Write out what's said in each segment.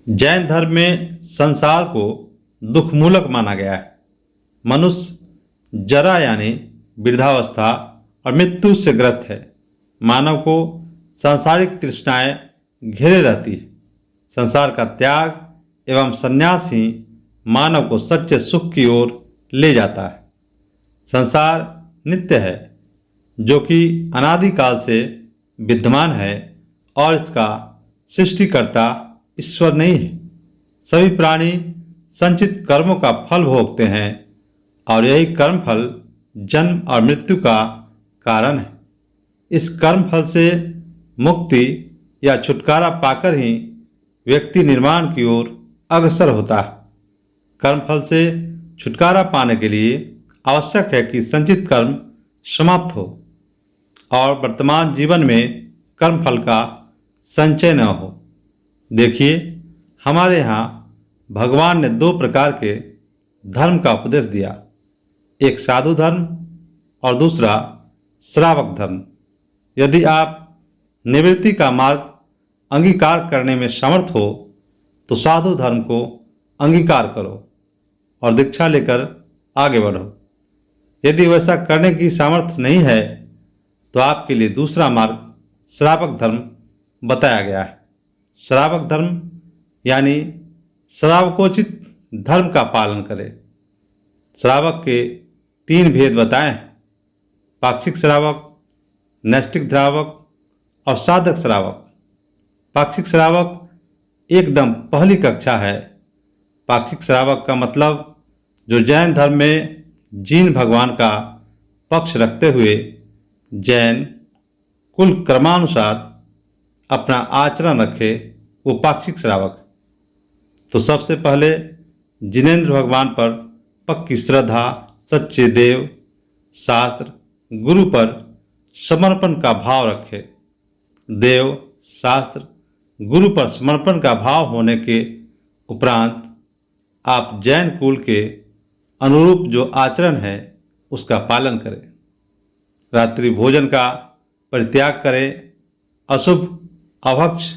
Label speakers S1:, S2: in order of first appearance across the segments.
S1: जैन धर्म में संसार को दुखमूलक माना गया है। मनुष्य जरा यानी वृद्धावस्था और मृत्यु से ग्रस्त है। मानव को सांसारिक तृष्णाएं घेरे रहती है। संसार का त्याग एवं संन्यास ही मानव को सच्चे सुख की ओर ले जाता है। संसार नित्य है, जो कि अनादिकाल से विद्यमान है और इसका सृष्टिकर्ता ईश्वर नहीं है। सभी प्राणी संचित कर्मों का फल भोगते हैं और यही कर्म फल जन्म और मृत्यु का कारण है। इस कर्म फल से मुक्ति या छुटकारा पाकर ही व्यक्ति निर्माण की ओर अग्रसर होता है। कर्म फल से छुटकारा पाने के लिए आवश्यक है कि संचित कर्म समाप्त हो और वर्तमान जीवन में कर्म फल का संचय न हो। देखिए, हमारे यहाँ भगवान ने 2 प्रकार के धर्म का उपदेश दिया, एक साधु धर्म और दूसरा श्रावक धर्म। यदि आप निवृत्ति का मार्ग अंगीकार करने में समर्थ हो तो साधु धर्म को अंगीकार करो और दीक्षा लेकर आगे बढ़ो। यदि वैसा करने की सामर्थ्य नहीं है तो आपके लिए दूसरा मार्ग श्रावक धर्म बताया गया है। श्रावक धर्म यानी श्रावकोचित धर्म का पालन करें। श्रावक के 3 भेद बताएं: पाक्षिक श्रावक, नैष्ठिक श्रावक और साधक श्रावक। पाक्षिक श्रावक एकदम पहली कक्षा है। पाक्षिक श्रावक का मतलब जो जैन धर्म में जीन भगवान का पक्ष रखते हुए जैन कुल क्रमानुसार अपना आचरण रखे, वो पाक्षिक श्रावक। तो सबसे पहले जिनेंद्र भगवान पर पक्की श्रद्धा, सच्चे देव, शास्त्र, गुरु पर समर्पण का भाव रखे। देव, शास्त्र, गुरु पर समर्पण का भाव होने के उपरांत आप जैन कुल के अनुरूप जो आचरण है उसका पालन करें। रात्रि भोजन का परित्याग करें। अशुभ, अभक्ष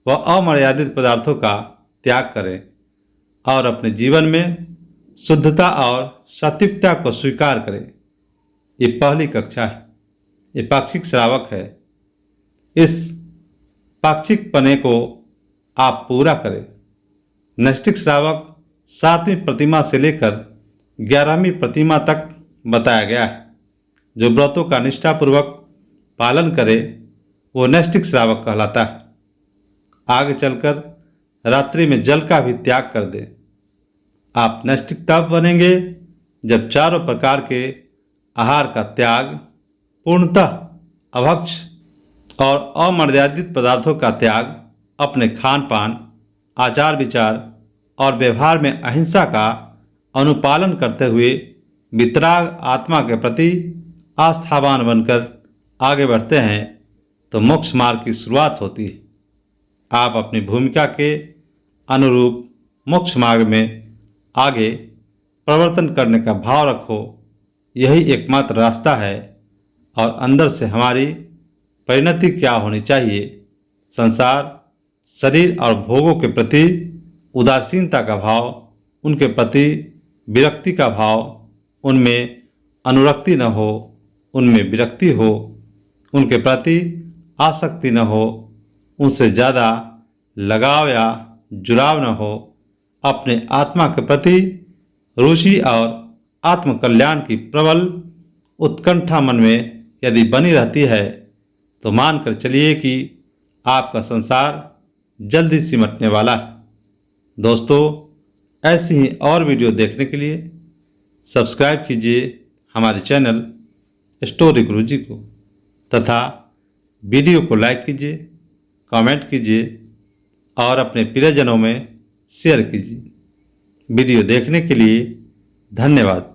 S1: व अमर्यादित पदार्थों का त्याग करें और अपने जीवन में शुद्धता और सात्विकता को स्वीकार करें। ये पहली कक्षा है। ये पाक्षिक श्रावक है। इस पाक्षिक पने को आप पूरा करें। नैष्ठिक श्रावक 7वीं प्रतिमा से लेकर 11वीं प्रतिमा तक बताया गया है। जो व्रतों का निष्ठापूर्वक पालन करे वो नैष्ठिक श्रावक कहलाता है। आगे चलकर रात्रि में जल का भी त्याग कर दे। आप नैष्ठिक तब बनेंगे जब चारों प्रकार के आहार का त्याग, पूर्णतः अभक्ष और अमर्यादित पदार्थों का त्याग, अपने खान पान, आचार विचार और व्यवहार में अहिंसा का अनुपालन करते हुए वितराग आत्मा के प्रति आस्थावान बनकर आगे बढ़ते हैं तो मोक्ष मार्ग की शुरुआत होती है। आप अपनी भूमिका के अनुरूप मोक्ष मार्ग में आगे प्रवर्तन करने का भाव रखो। यही एकमात्र रास्ता है और अंदर से हमारी परिणति क्या होनी चाहिए। संसार, शरीर और भोगों के प्रति उदासीनता का भाव, उनके प्रति विरक्ति का भाव, उनमें अनुरक्ति न हो, उनमें विरक्ति हो, उनके प्रति आसक्ति न हो, उनसे ज़्यादा लगाव या जुड़ाव न हो। अपने आत्मा के प्रति रुचि और आत्मकल्याण की प्रबल उत्कंठा मन में यदि बनी रहती है तो मानकर चलिए कि आपका संसार जल्दी सिमटने वाला है। दोस्तों, ऐसी ही और वीडियो देखने के लिए सब्सक्राइब कीजिए हमारे चैनल स्टोरी गुरुजी को तथा वीडियो को लाइक कीजिए, कमेंट कीजिए और अपने प्रियजनों में शेयर कीजिए। वीडियो देखने के लिए धन्यवाद।